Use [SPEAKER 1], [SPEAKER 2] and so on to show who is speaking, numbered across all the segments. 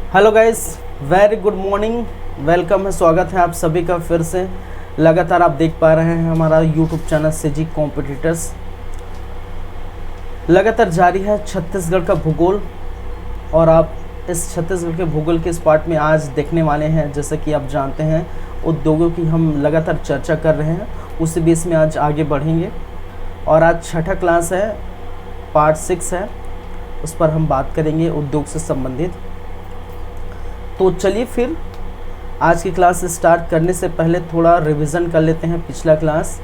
[SPEAKER 1] Hello guys, very good morning. Welcome है, स्वागत है आप सभी का फिर से। लगातार आप देख पा रहे हैं हमारा यूट्यूब चैनल सीजी कॉम्पिटिटर्स। लगातार जारी है छत्तीसगढ़ का भूगोल और आप इस छत्तीसगढ़ के भूगोल के इस पार्ट में आज देखने वाले हैं। जैसे कि आप जानते हैं उद्योगों की हम लगातार चर्चा कर रहे हैं, उसी बेस में आज आगे बढ़ेंगे। और आज छठा क्लास है, पार्ट 6 है, उस पर हम बात करेंगे उद्योग से संबंधित। तो चलिए फिर आज की क्लास स्टार्ट करने से पहले थोड़ा रिवीजन कर लेते हैं पिछला क्लास।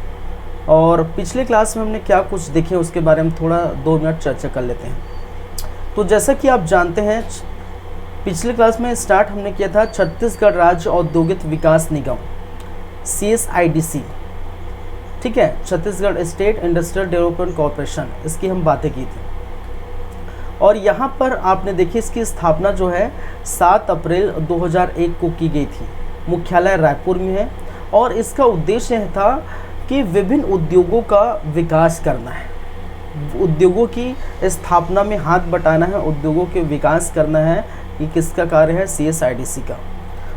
[SPEAKER 1] और पिछले क्लास में हमने क्या कुछ देखे उसके बारे में थोड़ा 2 मिनट चर्चा कर लेते हैं। तो जैसा कि आप जानते हैं पिछले क्लास में स्टार्ट हमने किया था छत्तीसगढ़ राज्य औद्योगिक विकास निगम CSIDC, ठीक है, Chhattisgarh state industrial development corporation, इसकी हम बातें की थी। और यहाँ पर आपने देखी इसकी स्थापना जो है 7 अप्रैल 2001 को की गई थी। मुख्यालय रायपुर में है और इसका उद्देश्य यह था कि विभिन्न उद्योगों का विकास करना है, उद्योगों की स्थापना में हाथ बटाना है, उद्योगों के विकास करना है। ये किसका कार्य है? CSIDC का।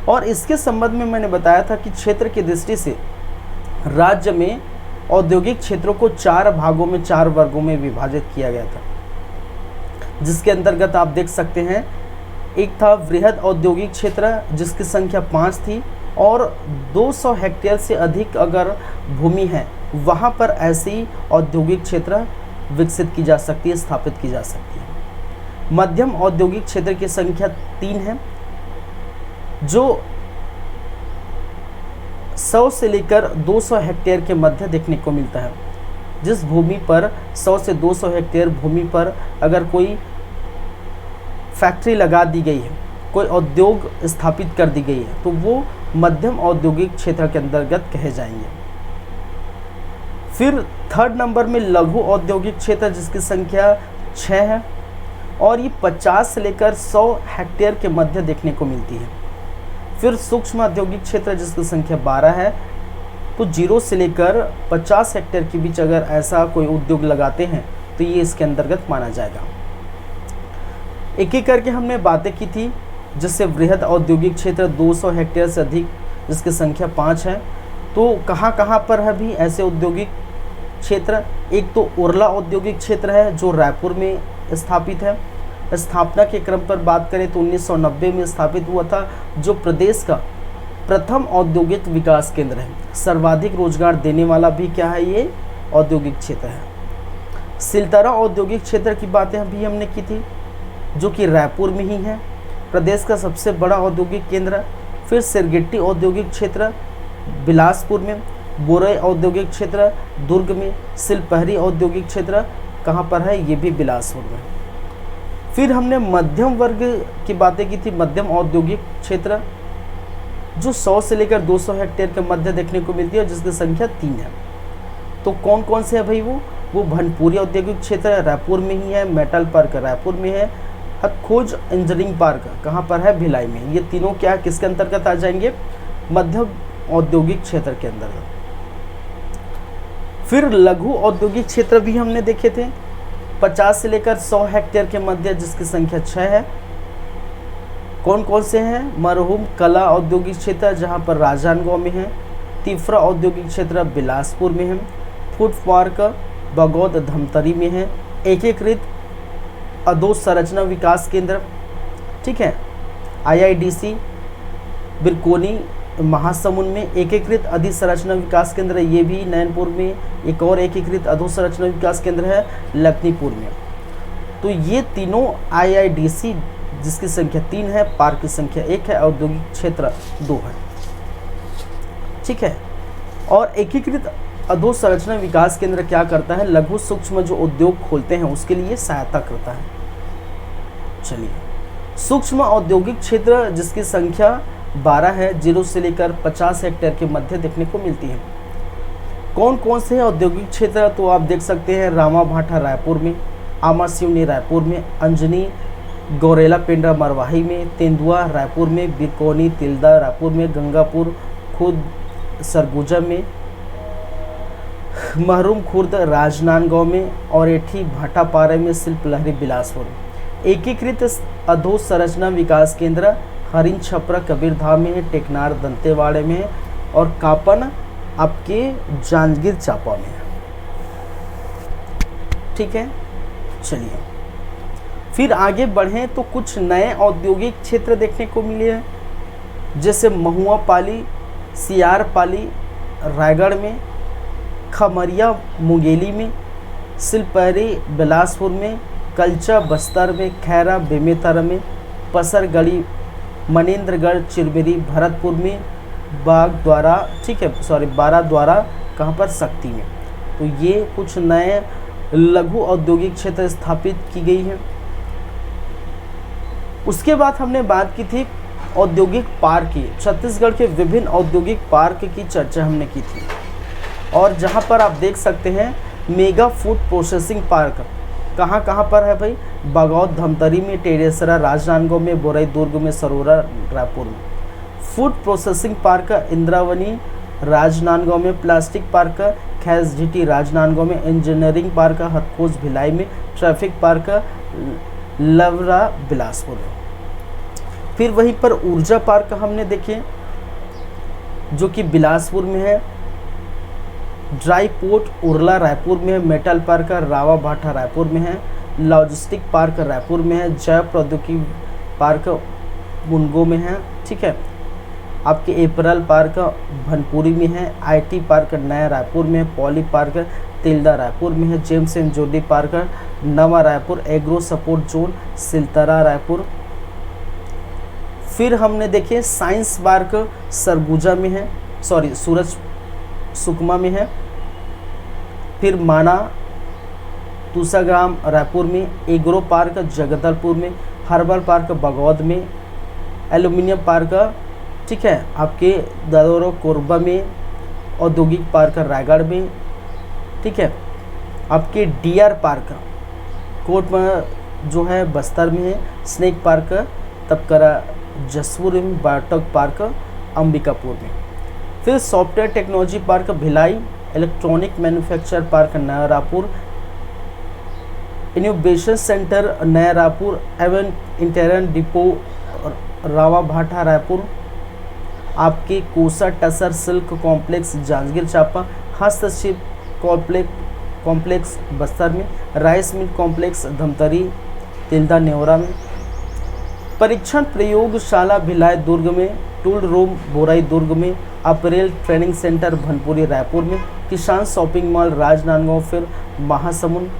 [SPEAKER 1] और इसके संबंध में मैंने बताया था कि क्षेत्र की दृष्टि से राज्य में औद्योगिक क्षेत्रों को 4 भागों में 4 वर्गों में विभाजित किया गया था, जिसके अंतर्गत आप देख सकते हैं एक था वृहद औद्योगिक क्षेत्र जिसकी संख्या 5 थी और 200 हेक्टेयर से अधिक अगर भूमि है वहाँ पर ऐसी औद्योगिक क्षेत्र विकसित की जा सकती है, स्थापित की जा सकती है। मध्यम औद्योगिक क्षेत्र की संख्या 3 है जो 100 से लेकर 200 हेक्टेयर के मध्य देखने को मिलता है। जिस भूमि पर 100 से 200 हेक्टेयर भूमि पर अगर कोई फैक्ट्री लगा दी गई है, कोई उद्योग स्थापित कर दी गई है, तो वो मध्यम औद्योगिक क्षेत्र के अंतर्गत कहे जाएंगे। फिर 3rd नंबर में लघु औद्योगिक क्षेत्र जिसकी संख्या 6 है और ये 50 से लेकर 100 हेक्टेयर के मध्य देखने को मिलती है। फिर सूक्ष्म औद्योगिक क्षेत्र जिसकी संख्या 12 है, तो 0 से लेकर 50 हेक्टेयर के बीच अगर ऐसा कोई उद्योग लगाते हैं तो ये इसके अंतर्गत माना जाएगा। एक एक करके हमने बातें की थी, जिससे वृहद औद्योगिक क्षेत्र 200 हेक्टेयर से अधिक जिसकी संख्या 5 है। तो कहाँ कहाँ पर है भी ऐसे औद्योगिक क्षेत्र? एक तो उरला औद्योगिक क्षेत्र है जो रायपुर में स्थापित है। स्थापना के क्रम पर बात करें तो 1990 में स्थापित हुआ था, जो प्रदेश का प्रथम औद्योगिक विकास केंद्र है। सर्वाधिक रोजगार देने वाला भी क्या है? ये औद्योगिक क्षेत्र है। सिलतरा औद्योगिक क्षेत्र की बातें अभी हमने की थी, जो कि रायपुर में ही है, प्रदेश का सबसे बड़ा औद्योगिक केंद्र। फिर सिरगिट्टी औद्योगिक क्षेत्र बिलासपुर में, बोरई औद्योगिक क्षेत्र दुर्ग में, सिलपहरी औद्योगिक क्षेत्र कहाँ पर है? ये भी बिलासपुर में। फिर हमने मध्यम वर्ग की बातें की थी, मध्यम औद्योगिक क्षेत्र जो 100 से लेकर 200 हेक्टेयर के मध्य देखने को मिलती है, जिसकी संख्या 3 है। तो कौन कौन से है भाई? वो भनपुरी औद्योगिक क्षेत्र रायपुर में ही है, मेटल पार्क रायपुर में है, हथखोज इंजीनियरिंग पार्क कहाँ पर है? भिलाई में। ये तीनों क्या है, किसके अंतर्गत आ जाएंगे? मध्यम औद्योगिक क्षेत्र के अंतर्गत। फिर लघु औद्योगिक क्षेत्र भी हमने देखे थे, 50 से लेकर 100 हेक्टेयर के मध्य जिसकी संख्या 6 है। कौन कौन से हैं? मरहूम कला औद्योगिक क्षेत्र जहां पर राजनांदगांव में है, तिफरा औद्योगिक क्षेत्र बिलासपुर में है, फूड पार्क बगौद धमतरी में है, एकीकृत अधोसंरचना विकास केंद्र, ठीक है, IIDC बिरकोनी महासमुंद में, एकीकृत अधोसंरचना विकास केंद्र ये भी नैनपुर में, एक और एकीकृत अधोसंरचना विकास केंद्र है लखनीपुर में। तो ये तीनों IIDC जिसकी संख्या 3 है, पार्क की संख्या 1 है, औद्योगिक क्षेत्र 2 है, ठीक है। और एकीकृत अधोसंरचना विकास केंद्र क्या करता है? लघु सूक्ष्म जो उद्योग खोलते हैं उसके लिए सहायता करता है। चलिए, सूक्ष्म औद्योगिक क्षेत्र जिसकी संख्या 12 है, 0 से लेकर 50 हेक्टेयर के मध्य देखने को मिलती है। कौन कौन से औद्योगिक क्षेत्र? तो आप देख सकते हैं रामा भाटा रायपुर में, आमा सिवनी रायपुर में, अंजनी गौरेला पेंड्रा मरवाही में, तेंदुआ रायपुर में, बिरकोनी तिल्दा रायपुर में, गंगापुर खुद सरगुजा में, महरूम खुर्द राजनांदगांव में और एठी भाटापारा में, शिल्प लहरी बिलासपुर में। एकीकृत अधोसंरचना विकास केंद्र हरिन छपरा कबीरधाम में है, टेकनार दंतेवाड़े में है, और कापन आपके जांजगीर चांपा में है। ठीक है, चलिए फिर आगे बढ़ें तो कुछ नए औद्योगिक क्षेत्र देखने को मिले हैं, जैसे महुआ पाली, सियार पाली रायगढ़ में, खमरिया मुंगेली में, सिलपरी बिलासपुर में, कलचा बस्तर में, खैरा बेमेतरा में, पसरगढ़ी मनेंद्रगढ़ चिरमिरी भरतपुर में, बागद्वारा ठीक है बाराद्वारा कहाँ पर सकती में। तो ये कुछ नए लघु औद्योगिक क्षेत्र स्थापित की गई हैं। उसके बाद हमने बात की थी औद्योगिक पार्क की। छत्तीसगढ़ के विभिन्न औद्योगिक पार्क की चर्चा हमने की थी, और जहां पर आप देख सकते हैं मेगा फूड प्रोसेसिंग पार्क कहां कहां पर है भाई, बगौद धमतरी में, टेरेसरा राजनांदगांव में, बोरई दुर्ग में, सरोरा रायपुर में। फूड प्रोसेसिंग पार्क इंद्रावनी राजनांदगांव में, प्लास्टिक पार्क खैसझिटी राजनांदगांव में, इंजीनियरिंग पार्क हथखोज भिलाई में, ट्रैफिक पार्क लवरा बिलासपुर में। फिर वहीं पर ऊर्जा पार्क हमने देखे जो कि बिलासपुर में है, ड्राई पोर्ट उरला रायपुर में है, मेटल पार्क रावा भाटा रायपुर में है, लॉजिस्टिक पार्क रायपुर में है, जैव प्रौद्योगिकी पार्क मुनगो में है। ठीक है, आपके एपरल पार्क भनपुरी में है, आईटी पार्क नया रायपुर में है, पॉली पार्क तिल्दा रायपुर में है, जेम्स एंड जोडी पार्क नवा Raipur, agro support zone Siltara Raipur. फिर हमने देखे साइंस पार्क सरगुजा में है, सूरज सुकमा में है। फिर माना तुसाग्राम रायपुर में, एग्रो पार्क जगदलपुर में, हर्बल पार्क बगौद में, एल्यूमिनियम पार्क ठीक है आपके ददोरो कोरबा में, औद्योगिक पार्क रायगढ़ में। ठीक है, आपके डीआर पार्क कोट में जो है बस्तर में है, स्नेक पार्क तपकरा जसपुर में, बायोटेक पार्क अंबिकापुर में। फिर software technology park Bhilai, electronic manufacture park Naya Raipur, innovation centre Naya Raipur, एवन इंटरन डिपो रावा भाटा रायपुर, आपके कोसा टसर सिल्क कॉम्प्लेक्स जांजगीर चांपा, हस्तशिल्प कॉम्प्लेक्स बस्तर में, rice mill complex Dhamtari Tilda Newra में, परीक्षण प्रयोगशाला भिलाई दुर्ग में, टूल रूम बोराई दुर्ग में, अप्रैल ट्रेनिंग सेंटर भनपुरी रायपुर में, किसान शॉपिंग मॉल राजनांदगांव फिर महासमुंद,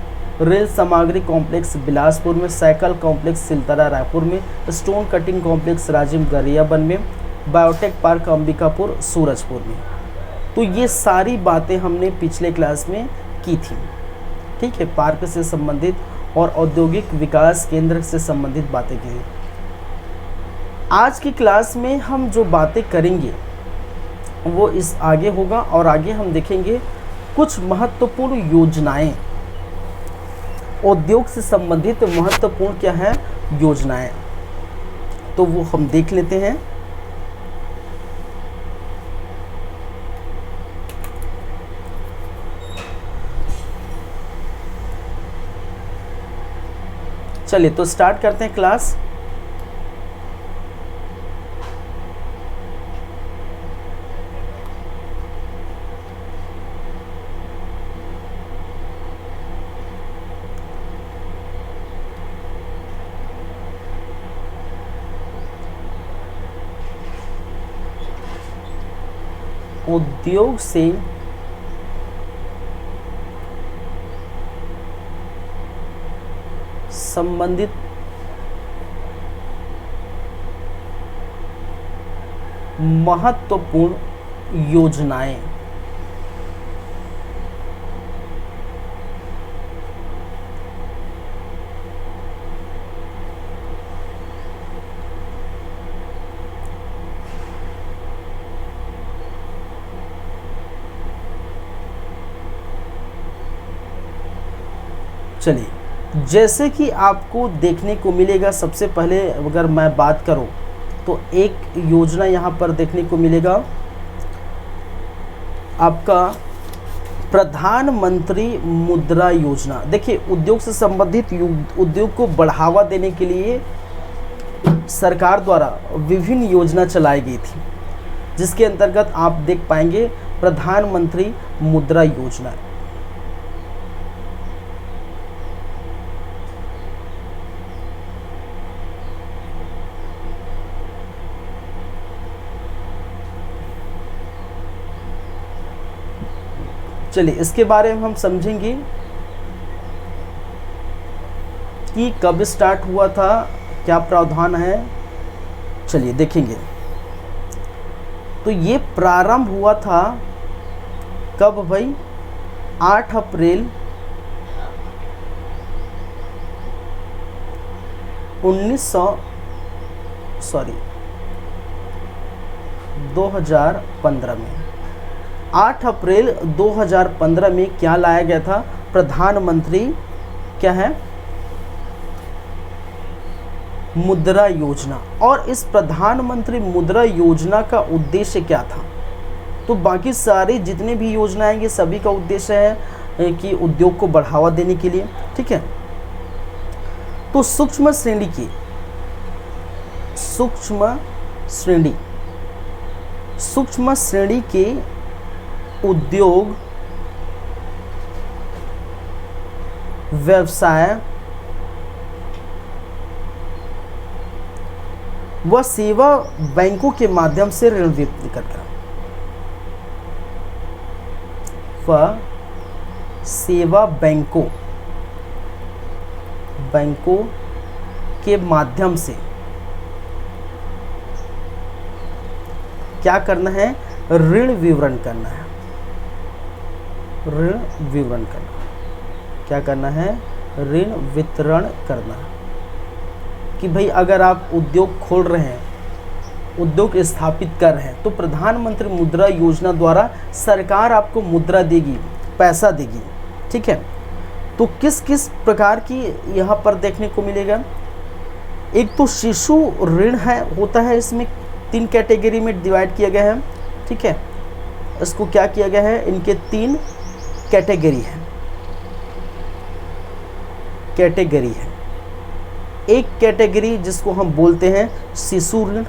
[SPEAKER 1] रेल सामग्री कॉम्प्लेक्स बिलासपुर में, साइकिल कॉम्प्लेक्स सिलतरा रायपुर में, stone cutting complex Rajim Gariaband में, बायोटेक पार्क अंबिकापुर सूरजपुर में। तो ये सारी बातें हमने पिछले क्लास में की थी। ठीक है, पार्क से संबंधित और औद्योगिक विकास केंद्र से संबंधित बातें की। आज की क्लास में हम जो बातें करेंगे वो इस आगे होगा, और आगे हम देखेंगे कुछ महत्वपूर्ण योजनाएं, उद्योग से संबंधित महत्वपूर्ण क्या है योजनाएं, तो वो हम देख लेते हैं। चलिए तो स्टार्ट करते हैं क्लास। उद्योग से संबंधित महत्वपूर्ण योजनाएं। चलिए, जैसे कि आपको देखने को मिलेगा, सबसे पहले अगर मैं बात करूं तो एक योजना यहाँ पर देखने को मिलेगा आपका प्रधानमंत्री मुद्रा योजना, देखिए उद्योग से संबंधित उद्योग को बढ़ावा देने के लिए सरकार द्वारा विभिन्न योजना चलाई गई थी, जिसके अंतर्गत आप देख पाएंगे प्रधानमंत्री मुद्रा योजना। चलिए इसके बारे में हम समझेंगे कि कब स्टार्ट हुआ था, क्या प्रावधान है। चलिए देखेंगे। तो ये प्रारंभ हुआ था कब भाई? 8 अप्रैल 2015 में। 8 अप्रैल 2015 में क्या लाया गया था? प्रधानमंत्री क्या है? मुद्रा योजना। और इस प्रधानमंत्री मुद्रा योजना का उद्देश्य क्या था? तो बाकी सारी जितने भी योजनाएं ये सभी का उद्देश्य है कि उद्योग को बढ़ावा देने के लिए, ठीक है। तो सूक्ष्म श्रेणी के उद्योग, व्यवसाय व सेवा बैंकों के माध्यम से ऋण वितरित करता है। सेवा बैंकों के माध्यम से क्या करना है? ऋण विवरण करना है। ऋण विवरण करना, क्या करना है? ऋण वितरण करना है। कि भाई अगर आप उद्योग खोल रहे हैं, उद्योग स्थापित कर रहे हैं, तो प्रधानमंत्री मुद्रा योजना द्वारा सरकार आपको मुद्रा देगी, पैसा देगी, ठीक है। तो किस किस प्रकार की यहाँ पर देखने को मिलेगा? एक तो शिशु ऋण है, होता है, इसमें 3 कैटेगरी में डिवाइड किया गया है, ठीक है। इसको क्या किया गया है? इनके 3 कैटेगरी है। एक कैटेगरी जिसको हम बोलते हैं शिशु ऋण,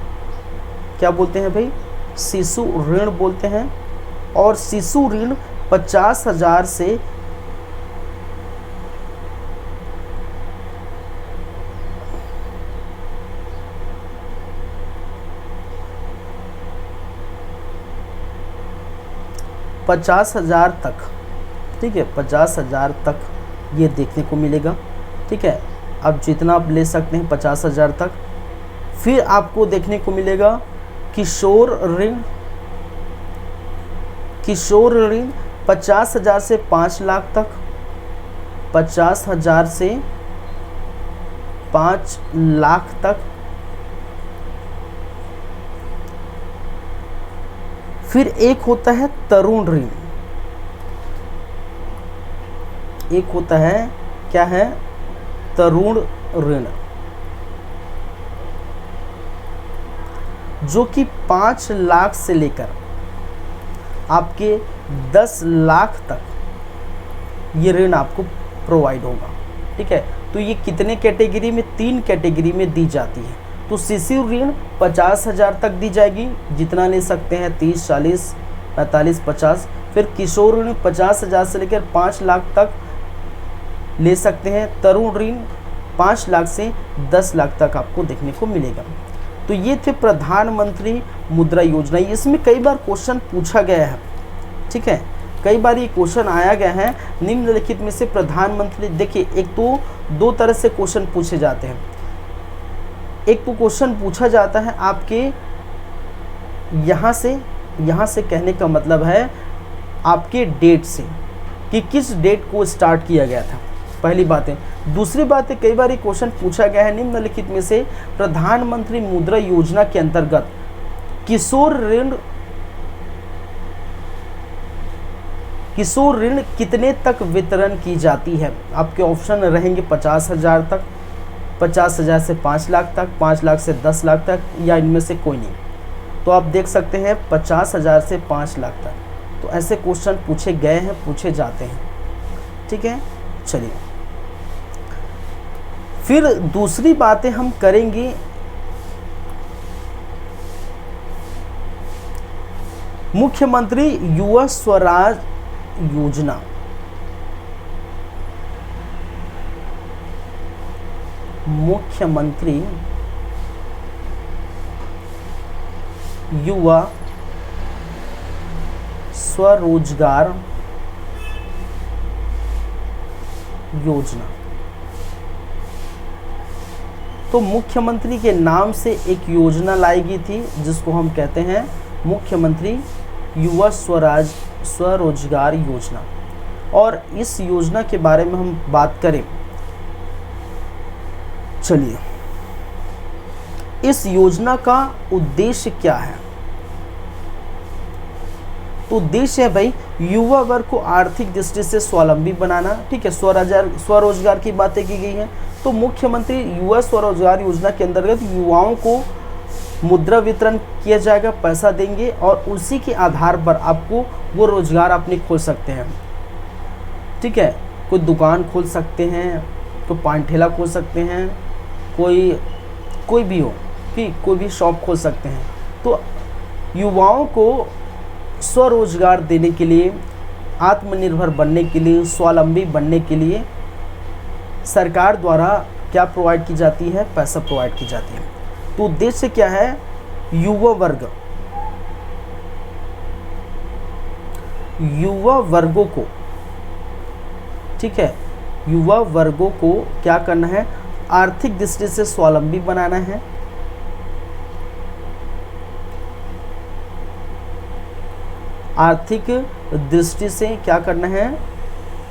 [SPEAKER 1] क्या बोलते हैं भाई? शिशु ऋण बोलते हैं। और शिशु ऋण 50,000 से 50,000 तक, ठीक है, 50,000 तक ये देखने को मिलेगा, ठीक है। अब जितना आप ले सकते हैं 50,000 तक। फिर आपको देखने को मिलेगा किशोर ऋण 50,000 से 5 लाख तक, 50,000 से 5 लाख तक। फिर एक होता है तरुण ऋण, एक होता है, क्या है? तरुण ऋण, जो कि 5 लाख से लेकर आपके 10 लाख तक ये ऋण आपको प्रोवाइड होगा, ठीक है। तो ये कितने कैटेगरी में? 3 कैटेगरी में दी जाती है। तो शिशु ऋण 50,000 तक दी जाएगी, जितना ले सकते हैं, 30, 40, 45, 50। फिर किशोर ऋण 50,000 से लेकर 5 लाख तक ले सकते हैं। तरुण ऋण 5 लाख से 10 लाख तक आपको देखने को मिलेगा। तो ये थे प्रधानमंत्री मुद्रा योजना। इसमें कई बार क्वेश्चन पूछा गया है, ठीक है, कई बार ये क्वेश्चन आया गया है। निम्नलिखित में से प्रधानमंत्री, देखिए एक तो 2 तरह से क्वेश्चन पूछे जाते हैं। एक तो क्वेश्चन पूछा जाता है आपके यहाँ से कहने का मतलब है आपके डेट से, कि किस डेट को स्टार्ट किया गया था, पहली बात है। दूसरी बात है, कई बार ये क्वेश्चन पूछा गया है निम्नलिखित में से प्रधानमंत्री मुद्रा योजना के अंतर्गत किशोर ऋण कितने तक वितरण की जाती है। आपके ऑप्शन रहेंगे 50,000 तक, 50,000 से 5 लाख तक, 5 लाख से 10 लाख तक, या इनमें से कोई नहीं। तो आप देख सकते हैं 50,000 से 5 लाख तक। तो तो ऐसे क्वेश्चन पूछे गए हैं, पूछे जाते हैं। ठीक है, चलिए फिर दूसरी बातें हम करेंगे। मुख्यमंत्री युवा स्वराज योजना, मुख्यमंत्री युवा स्वरोजगार योजना। तो मुख्यमंत्री के नाम से एक योजना लाई गई थी जिसको हम कहते हैं मुख्यमंत्री युवा स्वरोजगार योजना। और इस योजना के बारे में हम बात करें, चलिए इस योजना का उद्देश्य क्या है। तो उद्देश्य है भाई युवा वर्ग को आर्थिक दृष्टि से स्वावलंबी बनाना। ठीक है, स्वरोजगार की बातें की गई हैं। तो मुख्यमंत्री युवा स्वरोजगार योजना के अंतर्गत युवाओं को मुद्रा वितरण किया जाएगा, पैसा देंगे और उसी के आधार पर आपको वो रोजगार अपने खोल सकते हैं। ठीक है, कोई दुकान खोल सकते हैं, कोई पान ठेला खोल सकते हैं, कोई भी हो कि कोई भी शॉप खोल सकते हैं। तो युवाओं को स्वरोजगार देने के लिए, आत्मनिर्भर बनने के लिए, स्वावलंबी बनने के लिए सरकार द्वारा क्या प्रोवाइड की जाती है, पैसा प्रोवाइड की जाती है। तो उद्देश्य क्या है, युवा वर्गों को, ठीक है, युवा वर्गों को क्या करना है, आर्थिक दृष्टि से स्वावलंबी बनाना है। आर्थिक दृष्टि से क्या करना है,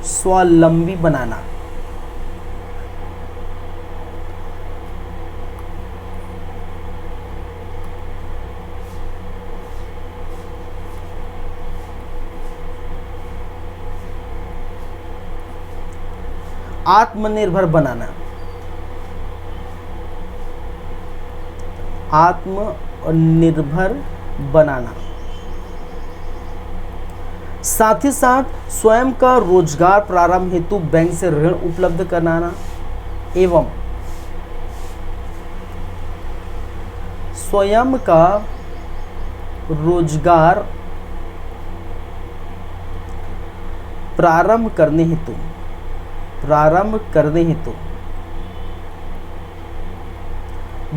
[SPEAKER 1] स्वावलंबी बनाना। आत्मनिर्भर बनाना, आत्मनिर्भर बनाना। साथ ही साथ स्वयं का रोजगार प्रारंभ हेतु बैंक से ऋण उपलब्ध कराना एवं स्वयं का रोजगार प्रारंभ करने हेतु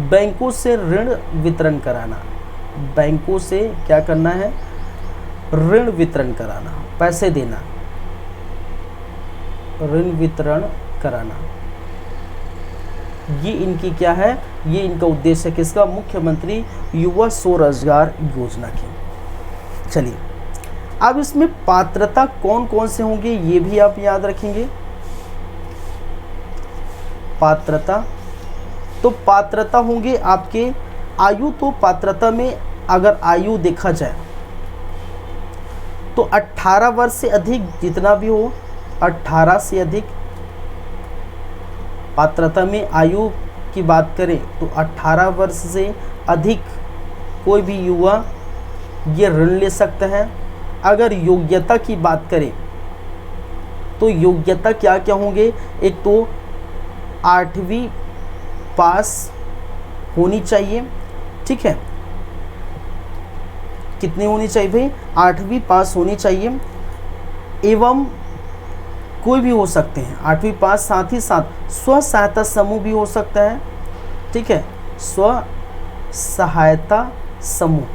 [SPEAKER 1] बैंकों से ऋण वितरण कराना। बैंकों से क्या करना है, ऋण वितरण कराना, पैसे देना, ऋण वितरण कराना। ये इनकी क्या है, ये इनका उद्देश्य है किसका, मुख्यमंत्री युवा स्वरोजगार योजना की। चलिए अब इसमें पात्रता कौन कौन से होंगे ये भी आप याद रखेंगे। पात्रता, तो पात्रता होंगे आपके आयु। तो पात्रता में अगर आयु देखा जाए तो 18 वर्ष से अधिक जितना भी हो, 18 से अधिक पात्रता में आयु की बात करें तो 18 वर्ष से अधिक कोई भी युवा ये ऋण ले सकता है। अगर योग्यता की बात करें तो योग्यता क्या क्या होंगे, एक तो 8वीं पास होनी चाहिए। ठीक है, कितनी होनी चाहिए भाई, 8वीं पास होनी चाहिए एवं कोई भी हो सकते हैं 8वीं पास। साथ ही साथ स्व सहायता समूह भी हो सकता है। ठीक है, स्व सहायता समूह,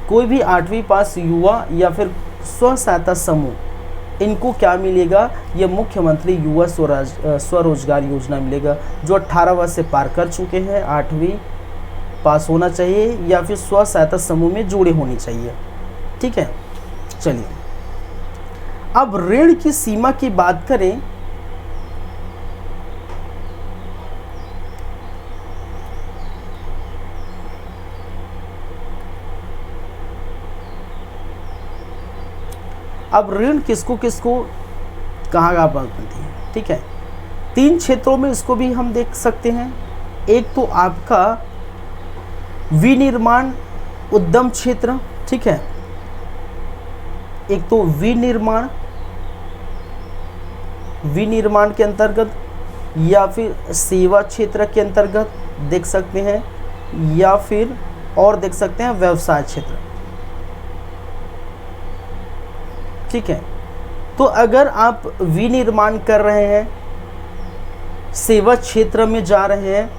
[SPEAKER 1] कोई भी 8वीं पास युवा या फिर स्व सहायता समूह, इनको क्या मिलेगा, ये मुख्यमंत्री युवा स्वरोजगार योजना मिलेगा। जो 18 वर्ष से पार कर चुके हैं, 8वीं पास होना चाहिए या फिर स्व सहायता समूह में जुड़े होनी चाहिए। ठीक है, चलिए अब ऋण की सीमा की बात करें अब ऋण किसको किसको कहाँ बनती है। ठीक है, 3 क्षेत्रों में इसको भी हम देख सकते हैं। एक तो आपका विनिर्माण उद्यम क्षेत्र, ठीक है, एक तो विनिर्माण, विनिर्माण के अंतर्गत, या फिर सेवा क्षेत्र के अंतर्गत देख सकते हैं, या फिर और देख सकते हैं व्यवसाय क्षेत्र। ठीक है, तो अगर आप विनिर्माण कर रहे हैं, सेवा क्षेत्र में जा रहे हैं,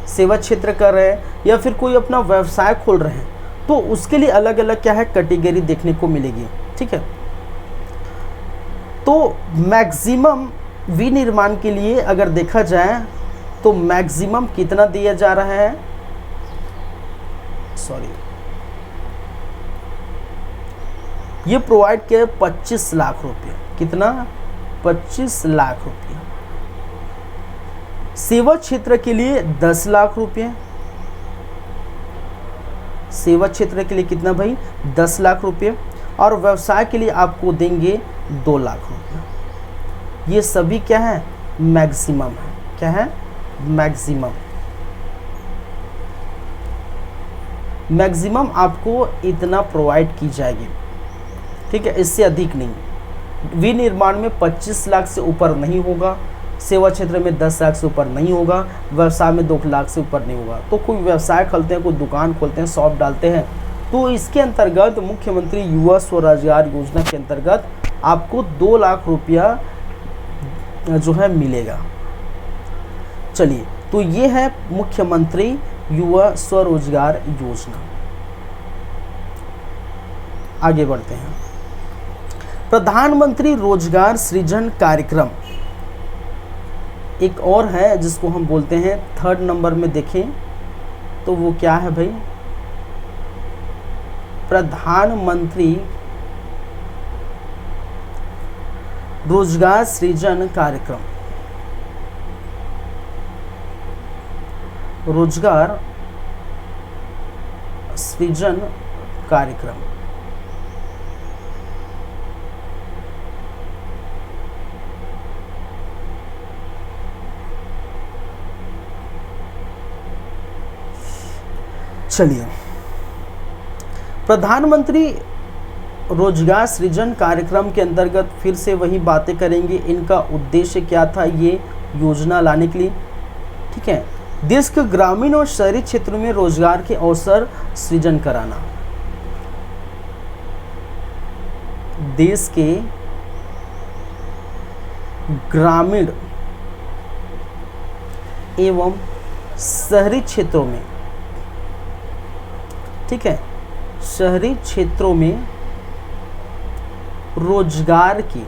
[SPEAKER 1] सेवा क्षेत्र कर रहे हैं, या फिर कोई अपना व्यवसाय खोल रहे हैं, तो उसके लिए अलग अलग क्या है कैटेगरी देखने को मिलेगी। ठीक है, तो मैक्सिमम विनिर्माण के लिए अगर देखा जाए तो मैक्सिमम कितना दिया जा रहा है, सॉरी, ये प्रोवाइड किया 25 लाख रुपये। कितना? 25 लाख रुपये। सेवा क्षेत्र के लिए 10 लाख रुपये। सेवा क्षेत्र के लिए कितना भाई? 10 लाख रुपये। और व्यवसाय के लिए आपको देंगे 2 लाख रुपये। ये सभी क्या है? मैक्सिमम है। क्या है? मैक्सिमम। मैक्सिमम आपको इतना प्रोवाइड की जाएगी। ठीक है, इससे अधिक नहीं। विनिर्माण में 25 लाख से ऊपर नहीं होगा, सेवा क्षेत्र में 10 लाख से ऊपर नहीं होगा, व्यवसाय में 2 लाख से ऊपर नहीं होगा। तो कोई व्यवसाय खोलते हैं, कोई दुकान खोलते हैं, शॉप डालते हैं, तो इसके अंतर्गत मुख्यमंत्री युवा स्वरोजगार योजना के अंतर्गत आपको 2 लाख रुपया जो है मिलेगा। चलिए, तो ये है मुख्यमंत्री युवा स्वरोजगार योजना। आगे बढ़ते हैं। प्रधानमंत्री रोजगार सृजन कार्यक्रम एक और है जिसको हम बोलते हैं, 3rd नंबर में देखें तो वो क्या है भाई? प्रधानमंत्री रोजगार सृजन कार्यक्रम। रोजगार सृजन कार्यक्रम। चलिए, प्रधानमंत्री रोजगार सृजन कार्यक्रम के अंतर्गत फिर से वही बातें करेंगे। इनका उद्देश्य क्या था ये योजना लाने के लिए? ठीक है, देश के ग्रामीण और शहरी क्षेत्रों में रोजगार के अवसर सृजन कराना। देश के ग्रामीण एवं शहरी क्षेत्रों में, ठीक है, शहरी क्षेत्रों में रोजगार की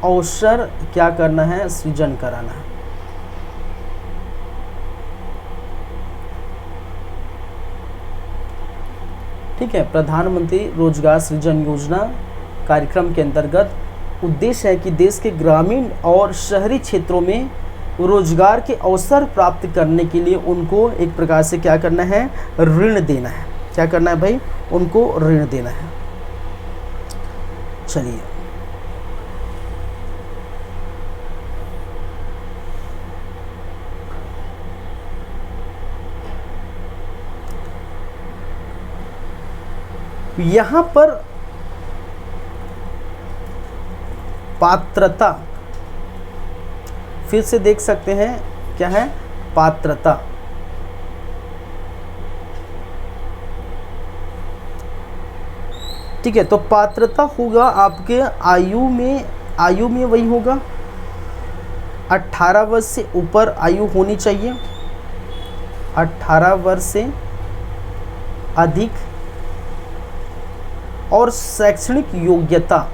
[SPEAKER 1] अवसर क्या करना है? सृजन कराना है। ठीक है, प्रधानमंत्री रोजगार सृजन योजना कार्यक्रम के अंतर्गत उद्देश्य है कि देश के ग्रामीण और शहरी क्षेत्रों में रोजगार के अवसर प्राप्त करने के लिए उनको एक प्रकार से क्या करना है? ऋण देना है। क्या करना है भाई? उनको ऋण देना है। चलिए, यहां पर पात्रता फिर से देख सकते हैं। क्या है? पात्रता। ठीक है, तो पात्रता होगा आपके आयु में वही होगा 18 वर्ष से ऊपर आयु होनी चाहिए, 18 वर्ष से अधिक, और शैक्षणिक योग्यता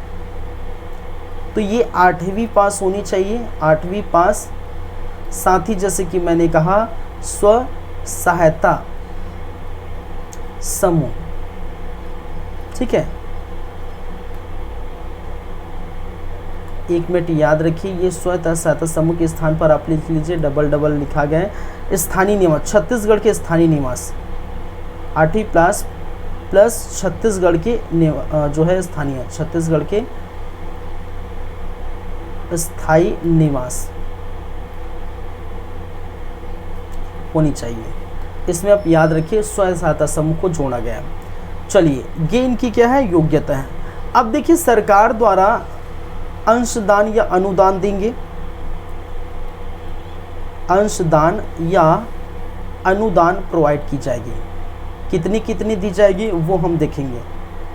[SPEAKER 1] तो ये 8वीं पास होनी चाहिए, 8वीं पास। साथ ही जैसे कि मैंने कहा स्व सहायता समूह। ठीक है, 1 मिनट याद रखिए, ये स्व सहायता समूह के स्थान पर आप लिख लीजिए, डबल लिखा गया है। स्थानीय निवास, छत्तीसगढ़ के स्थानीय निवास, 8वीं क्लास प्लस छत्तीसगढ़ के जो है स्थानीय, छत्तीसगढ़ के स्थायी निवास होनी चाहिए। इसमें आप याद रखिए स्व सहायता समूह को जोड़ा गया है। चलिए, ये इनकी क्या है, योग्यता है। अब देखिए, सरकार द्वारा अंशदान या अनुदान देंगे, अंशदान या अनुदान प्रोवाइड की जाएगी। कितनी कितनी दी जाएगी वो हम देखेंगे,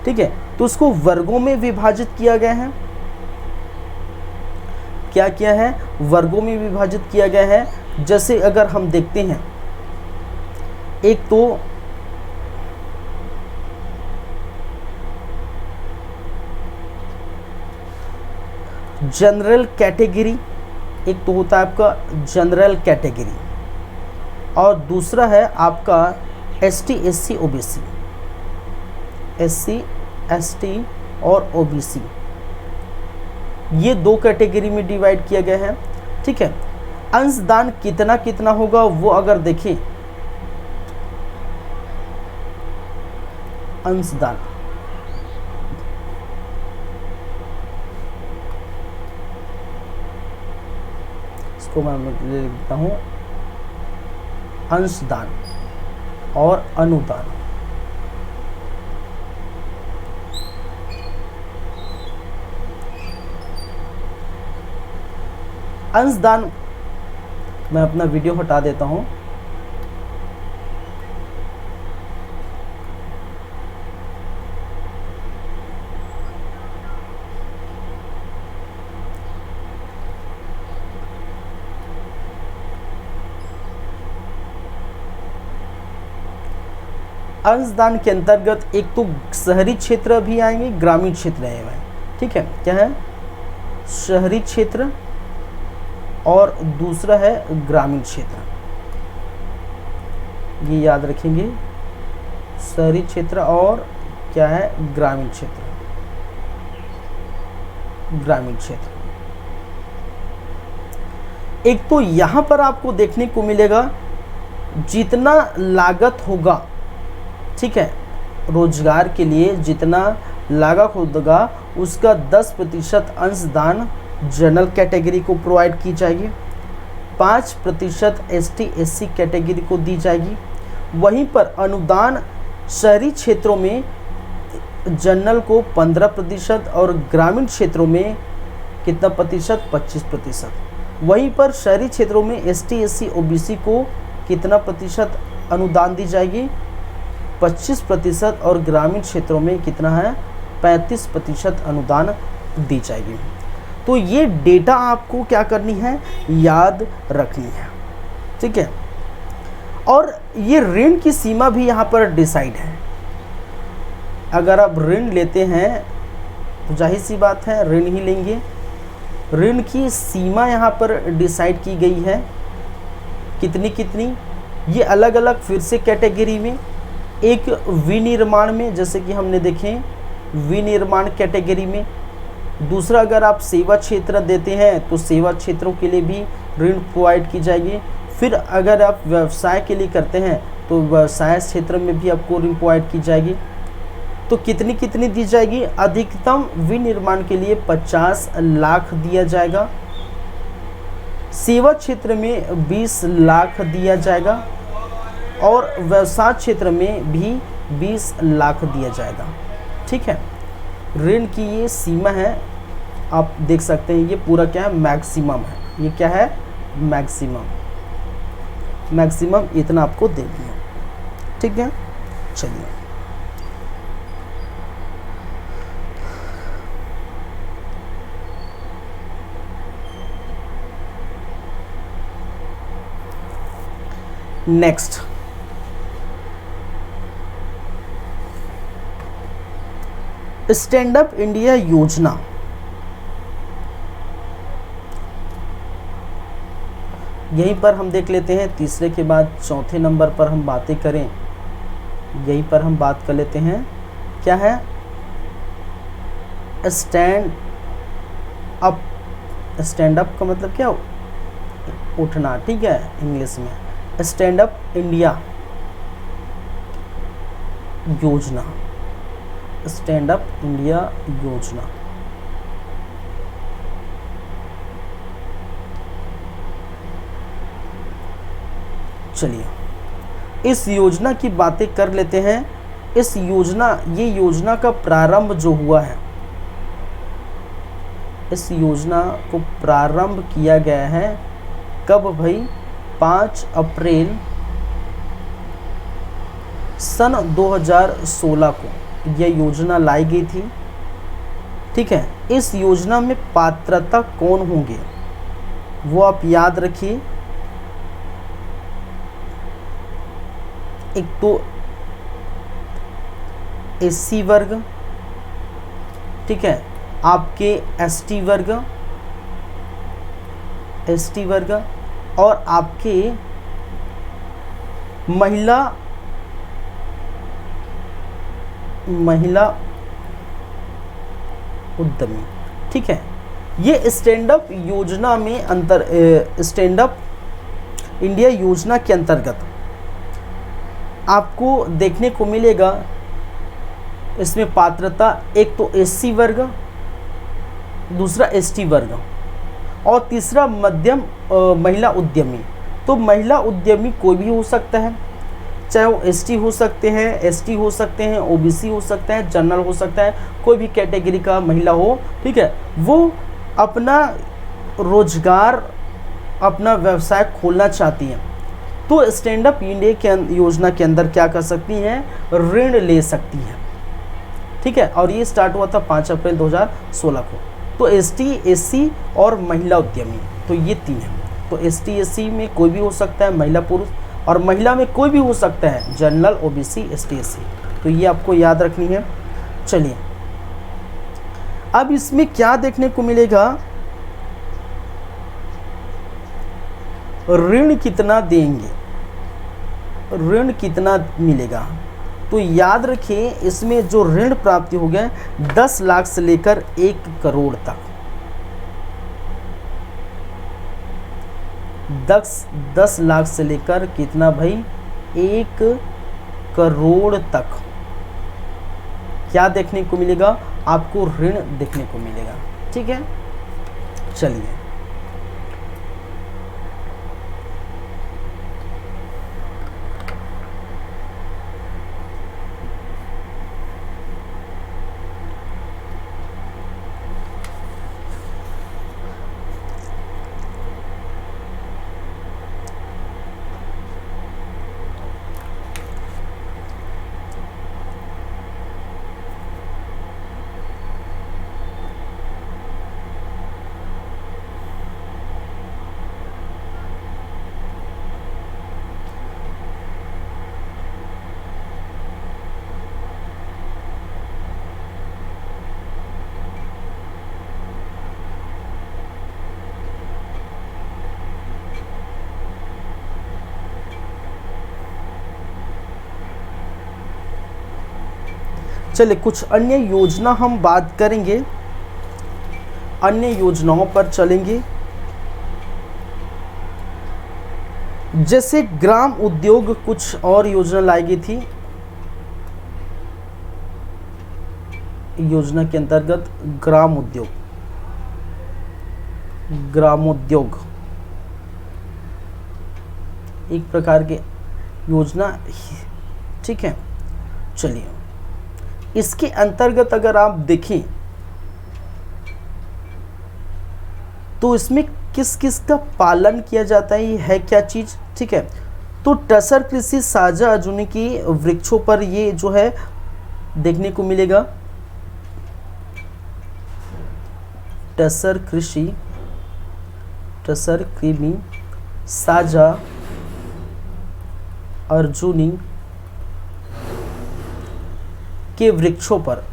[SPEAKER 1] ठीक है। तो उसको वर्गों में विभाजित किया गया है। क्या किया है, वर्गों में विभाजित किया गया है। जैसे अगर हम देखते हैं, एक तो जनरल कैटेगरी, एक तो होता है आपका जनरल कैटेगरी, और दूसरा है आपका ST SC OBC, SC ST और ओबीसी, ये दो कैटेगरी में डिवाइड किया गया है, ठीक है। अंशदान कितना कितना होगा वो अगर देखें, अंशदान इसको मैं ले लिखता हूं, अंशदान और अनुदान। अंशदान, मैं अपना वीडियो हटा देता हूं। अंशदान के अंतर्गत एक तो शहरी क्षेत्र भी आएंगे, ग्रामीण क्षेत्र आएंगे, ठीक है। क्या है, शहरी क्षेत्र और दूसरा है ग्रामीण क्षेत्र, ये याद रखेंगे। शहरी क्षेत्र और क्या है, ग्रामीण क्षेत्र, ग्रामीण क्षेत्र। एक तो यहां पर आपको देखने को मिलेगा, जितना लागत होगा, ठीक है, रोजगार के लिए जितना लागत होगा उसका 10% अंशदान जनरल कैटेगरी को प्रोवाइड की जाएगी, 5% एसटी एससी कैटेगरी को दी जाएगी। वहीं पर अनुदान शहरी क्षेत्रों में जनरल को 15% और ग्रामीण क्षेत्रों में कितना प्रतिशत, 25%। वहीं पर शहरी क्षेत्रों में एसटी एससी ओबीसी को कितना प्रतिशत अनुदान दी जाएगी, 25%, और ग्रामीण क्षेत्रों में कितना है, 35% अनुदान दी जाएगी। तो ये डेटा आपको क्या करनी है, याद रखनी है, ठीक है। और ये ऋण की सीमा भी यहाँ पर डिसाइड है। अगर आप ऋण लेते हैं तो जाहिर सी बात है ऋण ही लेंगे। ऋण की सीमा यहाँ पर डिसाइड की गई है, कितनी कितनी, ये अलग अलग फिर से कैटेगरी में। एक विनिर्माण में, जैसे कि हमने देखें विनिर्माण कैटेगरी में। दूसरा, अगर आप सेवा क्षेत्र देते हैं तो सेवा क्षेत्रों के लिए भी ऋण प्रोवाइड की जाएगी। फिर अगर आप व्यवसाय के लिए करते हैं तो व्यवसाय क्षेत्र में भी आपको ऋण प्रोवाइड की जाएगी। तो कितनी कितनी दी जाएगी, अधिकतम विनिर्माण के लिए 50 लाख दिया जाएगा, सेवा क्षेत्र में 20 लाख दिया जाएगा, और व्यवसाय क्षेत्र में भी 20 लाख दिया जाएगा, ठीक है। ऋण की ये सीमा है, आप देख सकते हैं। ये पूरा क्या है, मैक्सिमम है। ये क्या है, मैक्सिमम, मैक्सिमम इतना आपको दे दिया, ठीक है। चलिए, नेक्स्ट, स्टैंड अप इंडिया योजना। यहीं पर हम देख लेते हैं, तीसरे के बाद चौथे नंबर पर हम बातें करें, यहीं पर हम बात कर लेते हैं। क्या है, स्टैंड अप। स्टैंड अप का मतलब क्या, उठना, ठीक है, इंग्लिश में। स्टैंड अप इंडिया योजना, स्टैंड अप इंडिया योजना। चलिए, इस योजना की बातें कर लेते हैं। ये योजना का प्रारंभ जो हुआ है, इस योजना को प्रारंभ किया गया है कब भाई? 5 अप्रैल सन 2016 को यह योजना लाई गई थी। ठीक है, इस योजना में पात्रता कौन होंगे वो आप याद रखिए। एक तो एससी वर्ग, ठीक है, आपके एसटी वर्ग और आपके महिला उद्यमी। ठीक है, ये स्टैंड अप योजना में स्टैंड अप इंडिया योजना के अंतर्गत आपको देखने को मिलेगा। इसमें पात्रता एक तो एससी वर्ग, दूसरा एसटी वर्ग और तीसरा मध्यम महिला उद्यमी। तो महिला उद्यमी कोई भी हो सकता है, चाहे वो एसटी हो सकते हैं, एसटी हो सकते हैं, ओबीसी हो सकता है, जनरल हो सकता है, कोई भी कैटेगरी का महिला हो। ठीक है, वो अपना रोजगार, अपना व्यवसाय खोलना चाहती हैं तो स्टैंड अप इंडिया के योजना के अंदर क्या कर सकती हैं? ऋण ले सकती हैं। ठीक है, और ये स्टार्ट हुआ था 5 अप्रैल 2016 को। तो एसटी, एससी और महिला उद्यमी, तो ये 3 हैं। तो एसटी, एससी में कोई भी हो सकता है, महिला पुरुष, और महिला में कोई भी हो सकता है, जनरल, ओबीसी, एसटी, एससी। तो ये आपको याद रखनी है। चलिए, अब इसमें क्या देखने को मिलेगा? ऋण कितना देंगे, ऋण कितना मिलेगा? तो याद रखिए, इसमें जो ऋण प्राप्ति हो गया 10 लाख से लेकर 1 करोड़ तक। 10 लाख से लेकर कितना भाई? 1 करोड़ तक क्या देखने को मिलेगा? आपको ऋण देखने को मिलेगा। ठीक है, चलिए, चलिए कुछ अन्य योजना हम बात करेंगे, अन्य योजनाओं पर चलेंगे। जैसे ग्राम उद्योग, कुछ और योजना लाई गई थी। योजना के अंतर्गत ग्रामोद्योग एक प्रकार की योजना। ठीक है, चलिए, इसके अंतर्गत अगर आप देखें तो इसमें किस किस का पालन किया जाता है, ये है क्या चीज? ठीक है, तो टसर कृषि साझा आधुनिकी वृक्षों पर ये जो है देखने को मिलेगा। टसर कृमि साझा अर्जुनी के वृक्षों पर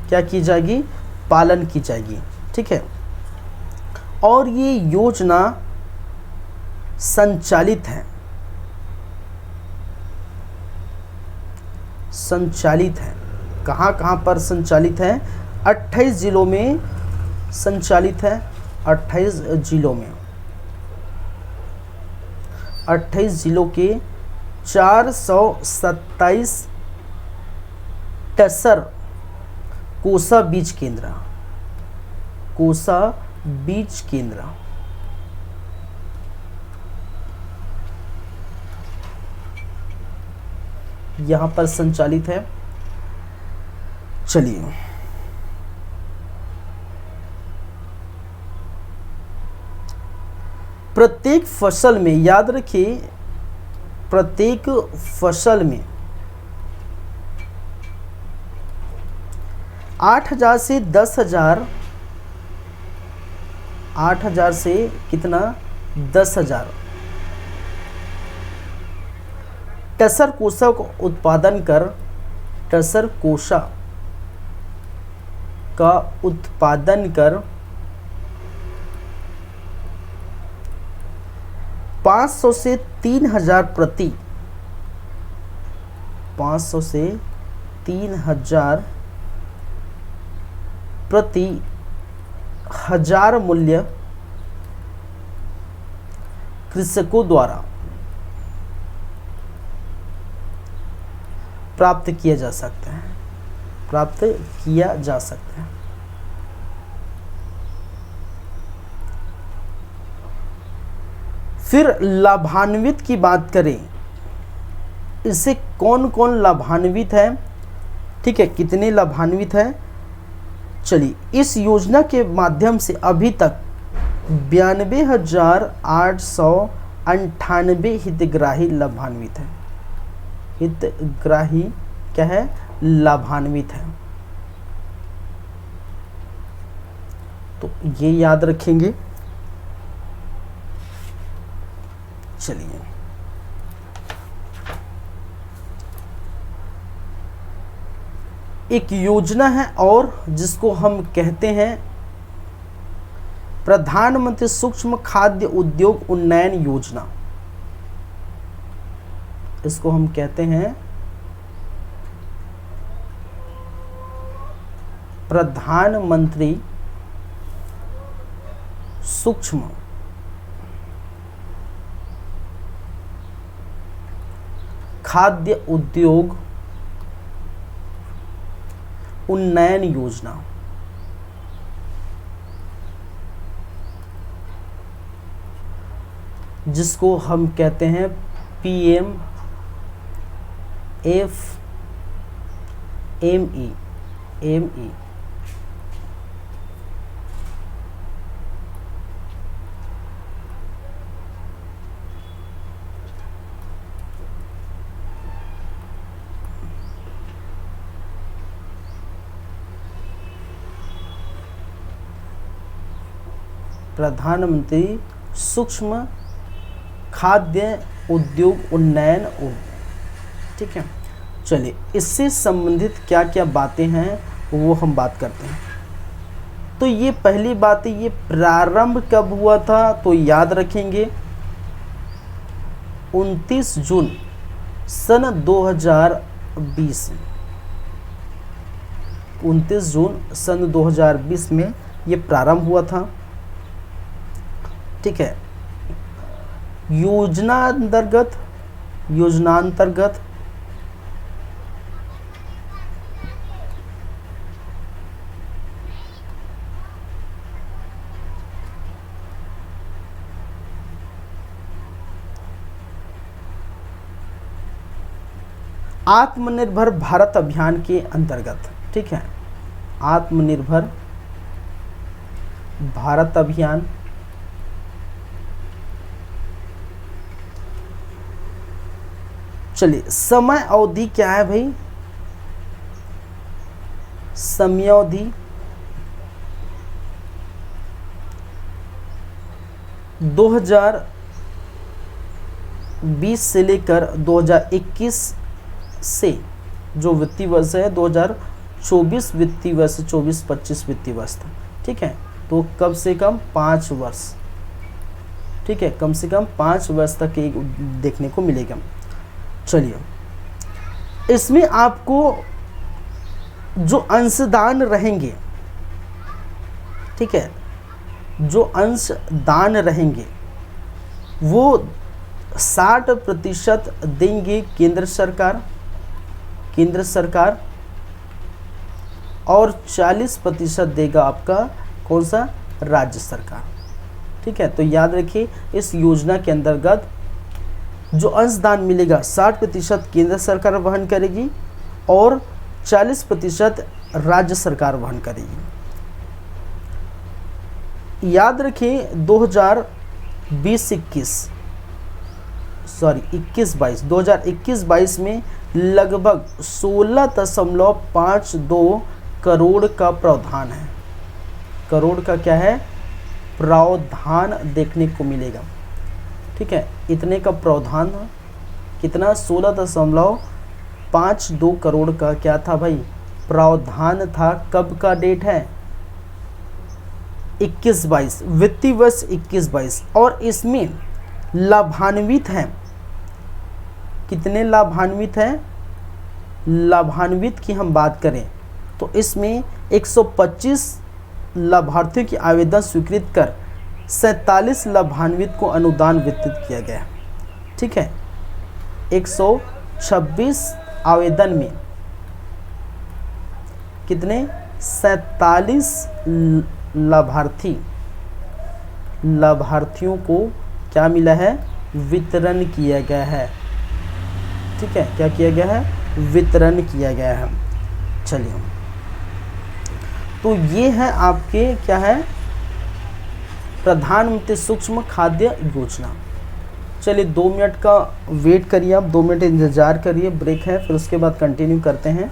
[SPEAKER 1] क्या की जाएगी? पालन की जाएगी। ठीक है, और ये योजना संचालित है कहाँ कहाँ पर संचालित है? 28 जिलों में संचालित है। 28 जिलों में, 28 जिलों के 427 टसर कोसा बीज केंद्र यहाँ पर संचालित है। चलिए, प्रत्येक फसल में, याद रखिए, प्रत्येक फसल में 8,000 से 10,000, 8,000 से कितना, 10,000 टसर कोसा का उत्पादन कर, टसर कोसा का उत्पादन कर 500 से 3,000 प्रति, 500 से 3,000 प्रति हजार मूल्य कृषकों द्वारा प्राप्त किया जा सकता है, प्राप्त किया जा सकता है। फिर लाभान्वित की बात करें, इससे कौन कौन लाभान्वित है, ठीक है, कितने लाभान्वित है। चलिए, इस योजना के माध्यम से अभी तक 92,898 हितग्राही लाभान्वित है। हितग्राही क्या है, लाभान्वित है। तो ये याद रखेंगे। चलिए, एक योजना है और जिसको हम कहते हैं प्रधानमंत्री सूक्ष्म खाद्य उद्योग उन्नयन योजना। इसको हम कहते हैं प्रधानमंत्री सूक्ष्म खाद्य उद्योग उन्नयन योजना। जिसको हम कहते हैं PMFME। प्रधानमंत्री सूक्ष्म खाद्य उद्योग उन्नयन, ठीक है। चलिए, इससे संबंधित क्या क्या बातें हैं वो हम बात करते हैं। तो ये पहली बात है, ये प्रारंभ कब हुआ था, तो याद रखेंगे 29 जून सन 2020, 29 जून सन 2020 में ये प्रारंभ हुआ था, ठीक है। योजना अंतर्गत आत्मनिर्भर भारत अभियान के अंतर्गत, ठीक है, आत्मनिर्भर भारत अभियान, चलिए, समय अवधि क्या है भाई, समयावधि 2020 से लेकर 2021 से, जो वित्तीय वर्ष है 2024 वित्तीय वर्ष, 24-25 वित्तीय वर्ष था, ठीक है। तो कम से कम 5 वर्ष, ठीक है, कम से कम 5 वर्ष तक एक देखने को मिलेगा। चलिए, इसमें आपको जो अंशदान रहेंगे, ठीक है, जो अंशदान रहेंगे वो 60% देंगे केंद्र सरकार और 40% देगा आपका कौन सा, राज्य सरकार, ठीक है। तो याद रखिए, इस योजना के अंतर्गत जो अंशदान मिलेगा 60% केंद्र सरकार वहन करेगी और 40% राज्य सरकार वहन करेगी। याद रखें 2021-22 में लगभग 16.52 करोड़ का प्रावधान है। करोड़ का क्या है? प्रावधान देखने को मिलेगा। ठीक है, इतने का प्रावधान कितना? 16.52 करोड़ का क्या था भाई? प्रावधान था। कब का डेट है? 21-22, वित्तीय वर्ष 21-22। और इसमें लाभान्वित हैं, कितने लाभान्वित हैं? लाभान्वित की हम बात करें तो इसमें 125 लाभार्थियों की आवेदन स्वीकृत कर 47 लाभान्वित को अनुदान वितरित किया गया। ठीक है, 126 आवेदन में कितने? 47 लाभार्थियों को क्या मिला है? वितरण किया गया है। ठीक है, क्या किया गया है? वितरण किया गया है। चलिए, तो ये है आपके क्या है? प्रधानमंत्री सूक्ष्म खाद्य योजना। चलिए 2 मिनट का वेट करिए, आप 2 मिनट इंतज़ार करिए, ब्रेक है, फिर उसके बाद कंटिन्यू करते हैं।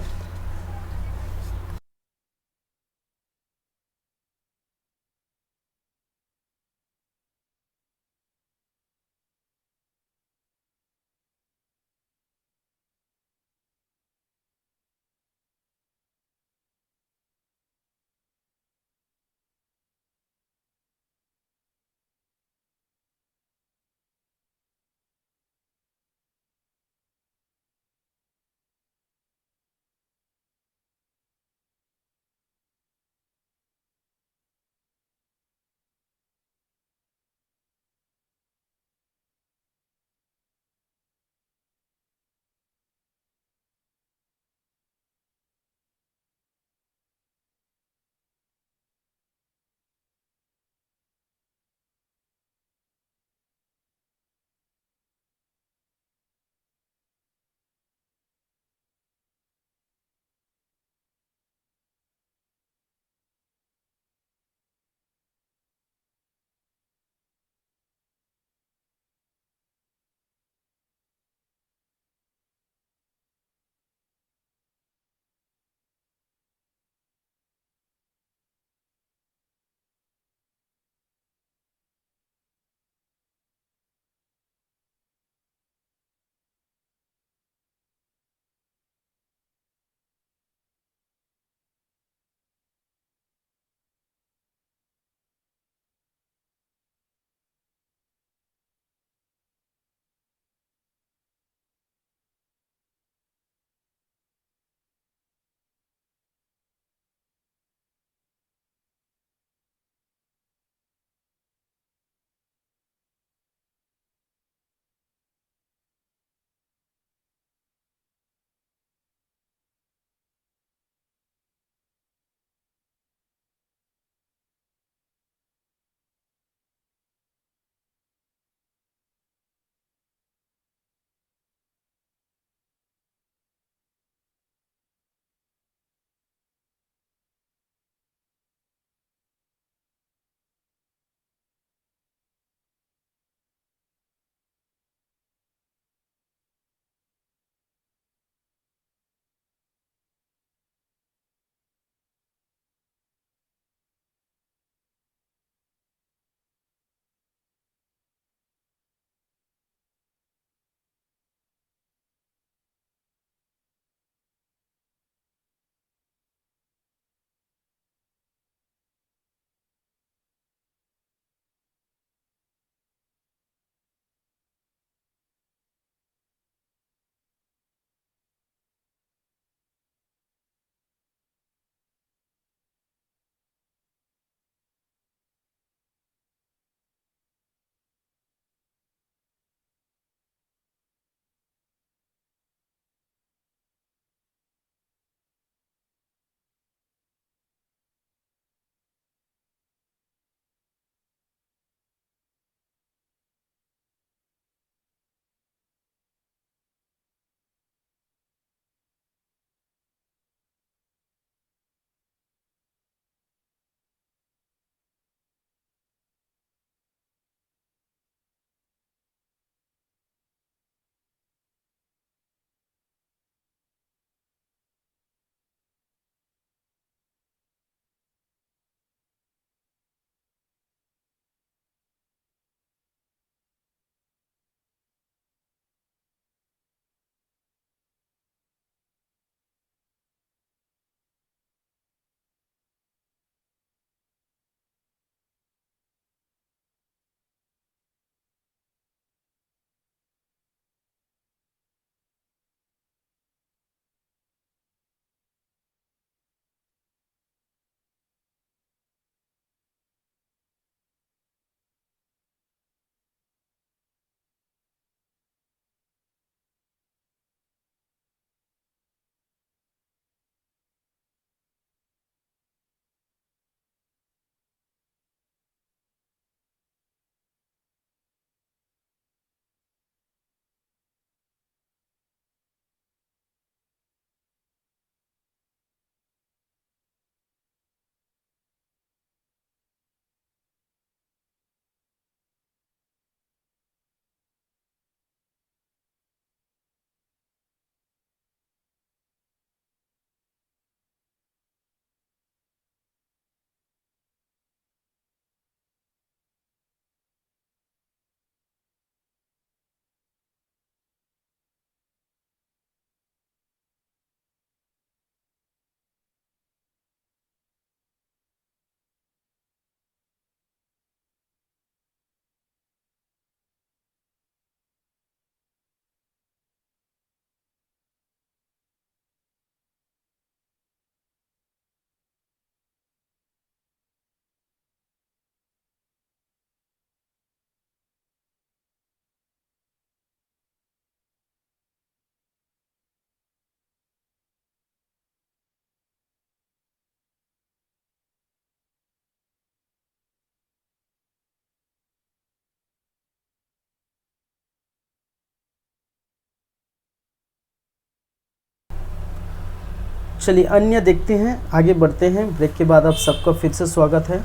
[SPEAKER 1] चलिए अन्य देखते हैं, आगे बढ़ते हैं। ब्रेक के बाद आप सबका फिर से स्वागत है।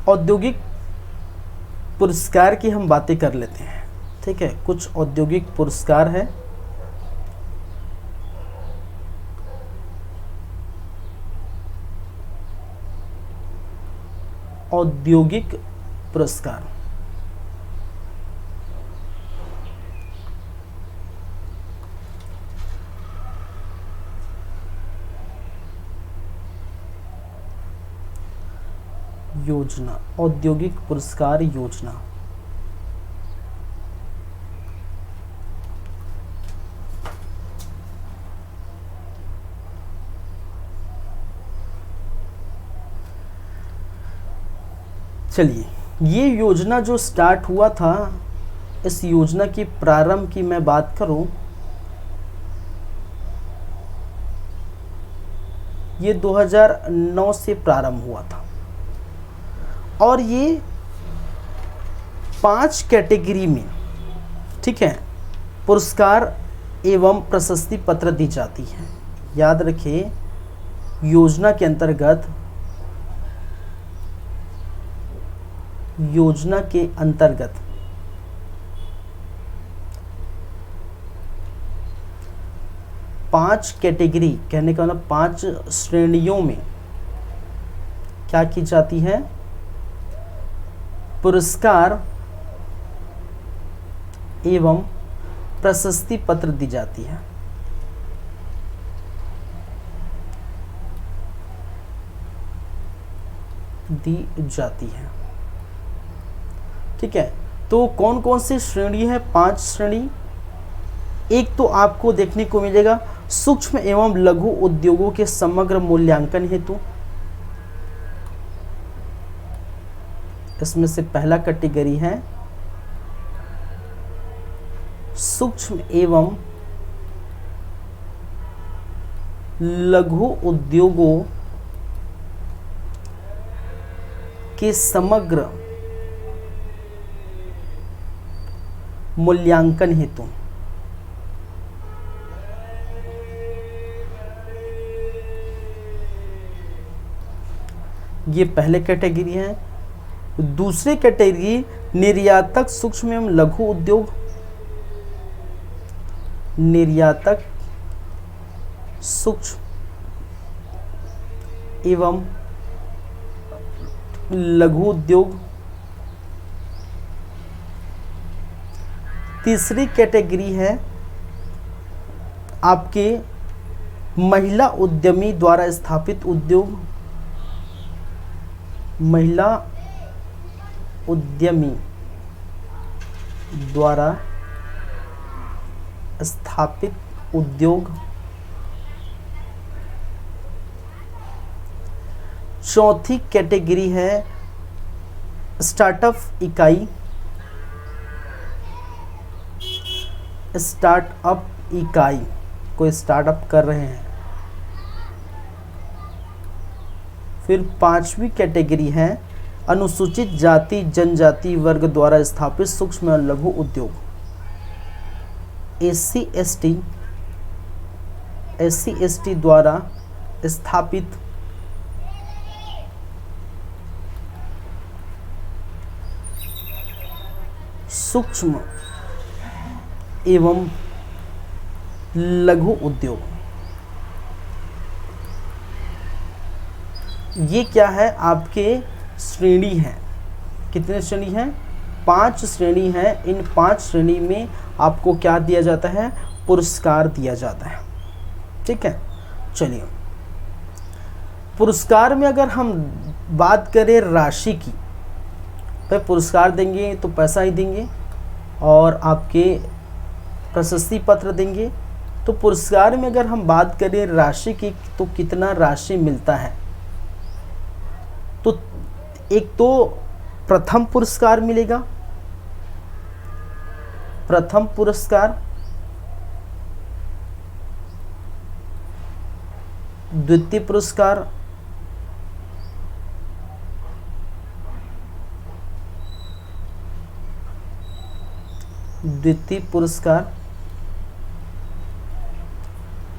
[SPEAKER 1] औद्योगिक पुरस्कार की हम बातें कर लेते हैं। ठीक है, कुछ औद्योगिक पुरस्कार है। औद्योगिक पुरस्कार, योजना, औद्योगिक पुरस्कार योजना। चलिए, ये योजना जो स्टार्ट हुआ था, इस योजना की प्रारंभ की मैं बात करूं, ये 2009 से प्रारंभ हुआ था और ये 5 कैटेगरी में, ठीक है, पुरस्कार एवं प्रशस्ति पत्र दी जाती है। याद रखिए, योजना के अंतर्गत 5 कैटेगरी, कहने का मतलब 5 श्रेणियों में क्या की जाती है, पुरस्कार एवं प्रशस्ति पत्र दी जाती है। ठीक है, तो कौन कौन सी श्रेणी है? 5 श्रेणी। एक तो आपको देखने को मिलेगा सूक्ष्म एवं लघु उद्योगों के समग्र मूल्यांकन हेतु। इसमें से पहला कैटेगरी है सूक्ष्म एवं लघु उद्योगों के समग्र मूल्यांकन हेतु। ये पहले कैटेगरी है। दूसरी कैटेगरी निर्यातक सूक्ष्म एवं लघु उद्योग, निर्यातक सूक्ष्म एवं लघु उद्योग। तीसरी कैटेगरी है आपके महिला उद्यमी द्वारा स्थापित उद्योग, महिला उद्यमी द्वारा स्थापित उद्योग। चौथी कैटेगरी है स्टार्टअप इकाई, स्टार्टअप इकाई, कोई स्टार्टअप कर रहे हैं। फिर 5वीं कैटेगरी है अनुसूचित जाति जनजाति वर्ग द्वारा स्थापित सूक्ष्म और लघु उद्योग, एससी एसटी द्वारा स्थापित सूक्ष्म एवं लघु उद्योग। ये क्या है? आपके श्रेणी हैं। कितने श्रेणी हैं? 5 श्रेणी हैं। इन 5 श्रेणी में आपको क्या दिया जाता है? पुरस्कार दिया जाता है। ठीक है, चलिए पुरस्कार में अगर हम बात करें राशि की, तो पुरस्कार देंगे तो पैसा ही देंगे और आपके प्रशस्ति पत्र देंगे। तो पुरस्कार में अगर हम बात करें राशि की, तो कितना राशि मिलता है? तो एक तो प्रथम पुरस्कार मिलेगा, प्रथम पुरस्कार, द्वितीय पुरस्कार,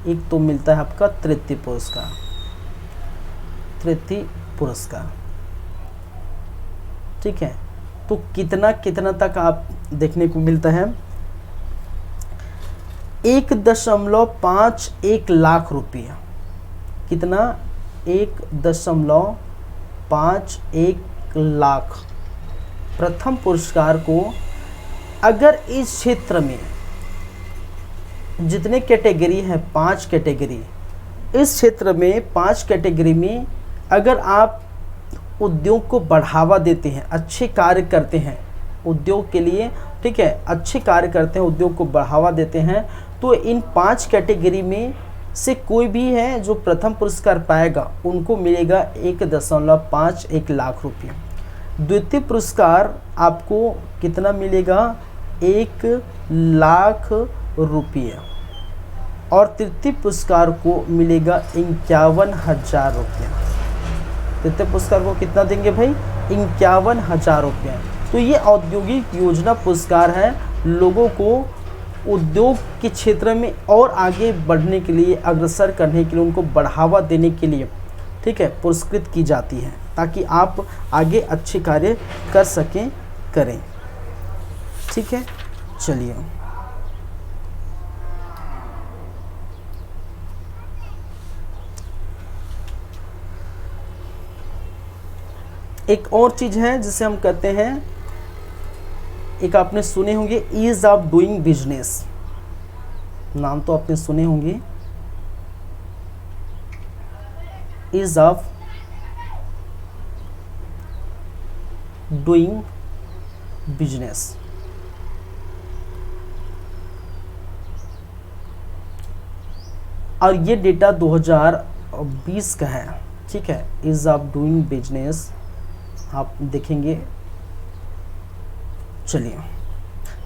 [SPEAKER 1] एक तो मिलता है आपका तृतीय पुरस्कार, तृतीय पुरस्कार। ठीक है, तो कितना कितना तक आप देखने को मिलता है, 1.51 लाख रुपया। कितना? 1.51 लाख। प्रथम पुरस्कार को अगर इस क्षेत्र में जितने कैटेगरी है, 5 कैटेगरी, इस क्षेत्र में 5 कैटेगरी में अगर आप उद्योग को बढ़ावा देते हैं, अच्छे कार्य करते हैं उद्योग के लिए, ठीक है, अच्छे कार्य करते हैं, उद्योग को बढ़ावा देते हैं, तो इन 5 कैटेगरी में से कोई भी है जो प्रथम पुरस्कार पाएगा उनको मिलेगा 1.51 लाख रुपये। द्वितीय पुरस्कार आपको कितना मिलेगा? 1 लाख रुपये। और तृतीय पुरस्कार को मिलेगा 51,000 रुपये। तृतीय पुरस्कार को कितना देंगे भाई? 51,000 रुपये। तो ये औद्योगिक योजना पुरस्कार है, लोगों को उद्योग के क्षेत्र में और आगे बढ़ने के लिए, अग्रसर करने के लिए, उनको बढ़ावा देने के लिए, ठीक है, पुरस्कृत की जाती है, ताकि आप आगे अच्छे कार्य कर सकें, करें। ठीक है, चलिए एक और चीज़ है जिसे हम कहते हैं, एक आपने सुने होंगे, ईज ऑफ डूइंग बिजनेस। नाम तो आपने सुने होंगे, ईज ऑफ डूइंग बिजनेस। और ये डेटा 2020 का है। ठीक है, ईज ऑफ डूइंग बिजनेस आप देखेंगे। चलिए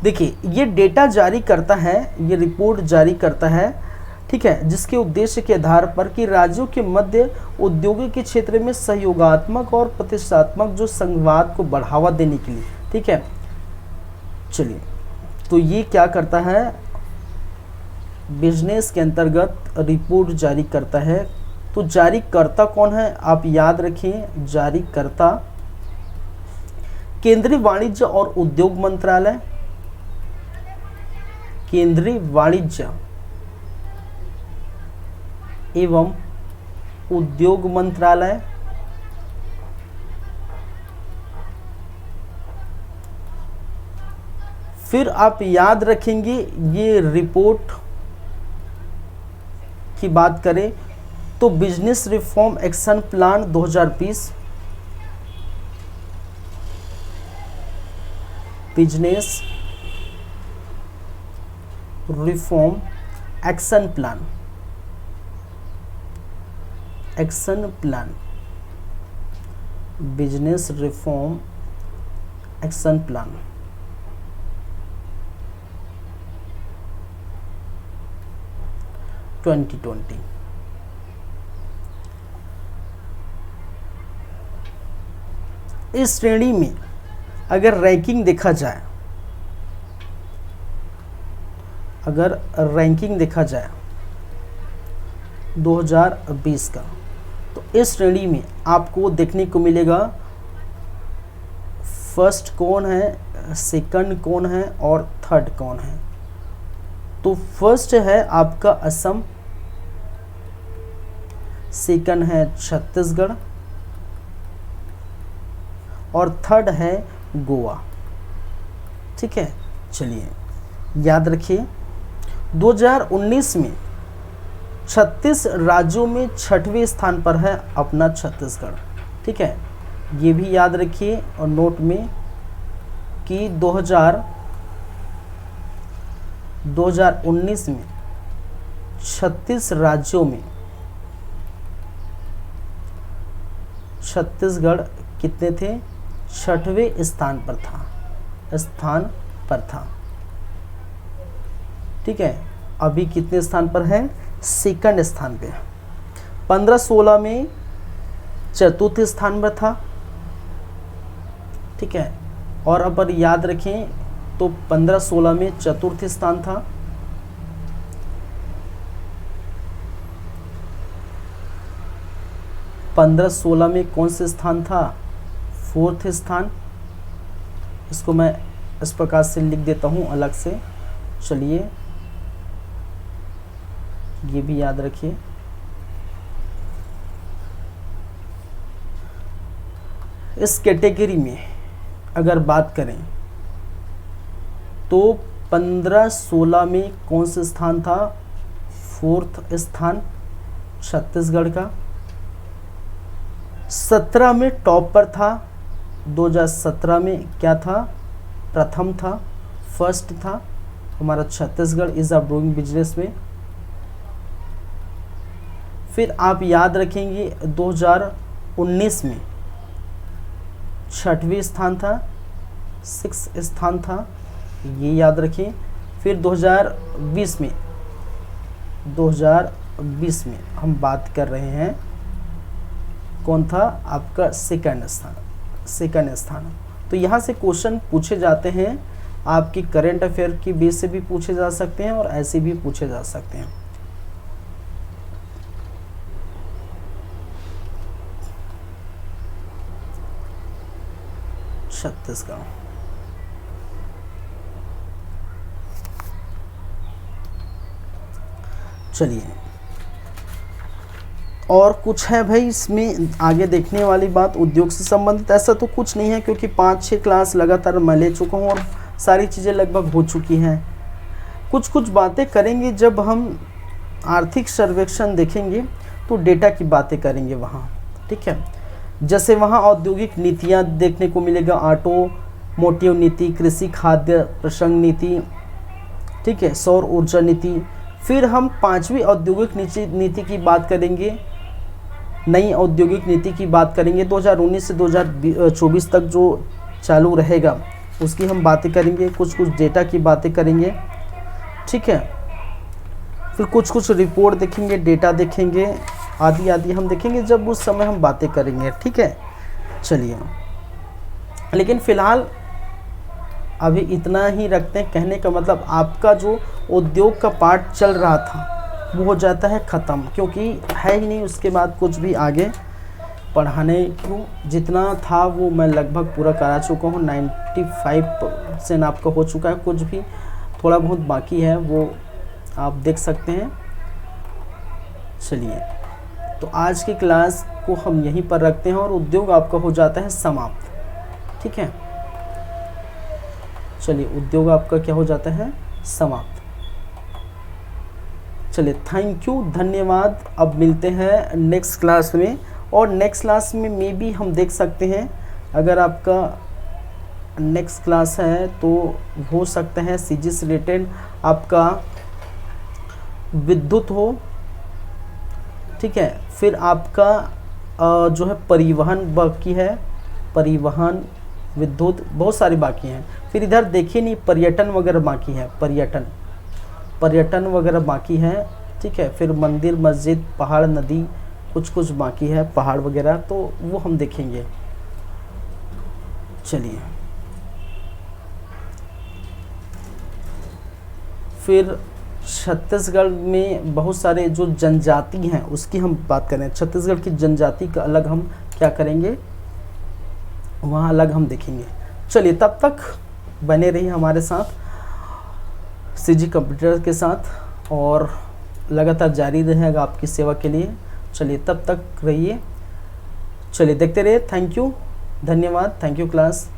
[SPEAKER 1] देखिए, ये डेटा जारी करता है, ये रिपोर्ट जारी करता है, ठीक है, जिसके उद्देश्य के आधार पर कि राज्यों के मध्य उद्योगों के क्षेत्र में सहयोगात्मक और प्रतिष्ठात्मक जो संवाद को बढ़ावा देने के लिए, ठीक है। चलिए, तो ये क्या करता है, बिजनेस के अंतर्गत रिपोर्ट जारी करता है। तो जारीकर्ता कौन है, आप याद रखिए, जारीकर्ता केंद्रीय वाणिज्य और उद्योग मंत्रालय, केंद्रीय वाणिज्य एवं उद्योग मंत्रालय, फिर आप याद रखेंगे, ये रिपोर्ट की बात करें तो business reform action plan 2020, business reform action plan, action plan, business reform action plan. इस श्रेणी में अगर रैंकिंग देखा जाए, अगर रैंकिंग देखा जाए 2020 का, तो इस श्रेणी में आपको देखने को मिलेगा फर्स्ट कौन है, सेकंड कौन है और थर्ड कौन है। तो फर्स्ट है आपका असम, सेकंड है छत्तीसगढ़ और थर्ड है गोवा। ठीक है, चलिए याद रखिए, 2019 में 36 राज्यों में 6वें स्थान पर है अपना छत्तीसगढ़। ठीक है, ये भी याद रखिए और नोट में कि 2019 में 36 राज्यों में छत्तीसगढ़ कितने थे, 6वें स्थान पर था। ठीक है, अभी कितने स्थान पर है, सेकंड स्थान पे। 15-16 में चतुर्थ स्थान पर था। ठीक है, और अब याद रखें तो 15-16 में चतुर्थ स्थान था। 15-16 में कौन से स्थान था? 4th स्थान। इसको मैं इस प्रकार से लिख देता हूँ अलग से, चलिए ये भी याद रखिए। इस कैटेगरी में अगर बात करें तो 15-16 में कौन सा स्थान था? 4th स्थान छत्तीसगढ़ का। 17 में टॉप पर था, 2017 में क्या था? प्रथम था, फर्स्ट था हमारा Chhattisgarh is of doing business में। फिर आप याद रखेंगे 2019 में 6वें स्थान था, 6th स्थान था, ये याद रखिए। फिर 2020 में हम बात कर रहे हैं, कौन था आपका? सेकंड स्थान। तो यहाँ से क्वेश्चन पूछे जाते हैं, आपकी करंट अफेयर की बेस से भी पूछे जा सकते हैं और ऐसे भी पूछे जा सकते हैं। छत्तीसगढ़, चलिए और कुछ है भाई इसमें आगे देखने वाली बात उद्योग से संबंधित? ऐसा तो कुछ नहीं है, क्योंकि 5-6 क्लास लगातार मैं ले चुका हूँ और सारी चीज़ें लगभग हो चुकी हैं। कुछ बातें करेंगे जब हम आर्थिक सर्वेक्षण देखेंगे तो डेटा की बातें करेंगे वहाँ, ठीक है। जैसे वहाँ औद्योगिक नीतियाँ देखने को मिलेगा, ऑटोमोटिव नीति, कृषि खाद्य प्रसंग नीति, ठीक है, सौर ऊर्जा नीति। फिर हम 5वीं औद्योगिक नीति की बात करेंगे, नई औद्योगिक नीति की बात करेंगे 2019 से 2024 तक जो चालू रहेगा उसकी हम बातें करेंगे, कुछ डेटा की बातें करेंगे, ठीक है। फिर कुछ रिपोर्ट देखेंगे, डेटा देखेंगे, आदि हम देखेंगे जब उस समय हम बातें करेंगे, ठीक है। चलिए, लेकिन फ़िलहाल अभी इतना ही रखते हैं। कहने का मतलब आपका जो उद्योग का पार्ट चल रहा था वो हो जाता है ख़त्म, क्योंकि है ही नहीं उसके बाद कुछ भी आगे पढ़ाने को। जितना था वो मैं लगभग पूरा करा चुका हूँ, 95% आपका हो चुका है। कुछ भी थोड़ा बहुत बाकी है वो आप देख सकते हैं। चलिए, तो आज की क्लास को हम यहीं पर रखते हैं और उद्योग आपका हो जाता है समाप्त, ठीक है। चलिए, उद्योग आपका क्या हो जाता है? समाप्त। चलिए, थैंक यू, धन्यवाद। अब मिलते हैं नेक्स्ट क्लास में, और नेक्स्ट क्लास में भी हम देख सकते हैं, अगर आपका नेक्स्ट क्लास है तो हो सकता है सीजी से रिलेटेड आपका विद्युत हो, ठीक है। फिर आपका जो है परिवहन बाकी है, परिवहन, विद्युत, बहुत सारी बाकी हैं। फिर इधर देखिए नहीं, पर्यटन वगैरह बाकी है, पर्यटन वगैरह बाकी है, ठीक है। फिर मंदिर, मस्जिद, पहाड़, नदी, कुछ बाकी है, पहाड़ वगैरह, तो वो हम देखेंगे। चलिए, फिर छत्तीसगढ़ में बहुत सारे जो जनजाति हैं उसकी हम बात करें। छत्तीसगढ़ की जनजाति का अलग हम क्या करेंगे, वहाँ अलग हम देखेंगे। चलिए, तब तक बने रहिए हमारे साथ सीजी कंप्यूटर के साथ, और लगातार जारी रहेगा आपकी सेवा के लिए। चलिए, तब तक रहिए, चलिए देखते रहिए। थैंक यू, धन्यवाद, थैंक यू क्लास।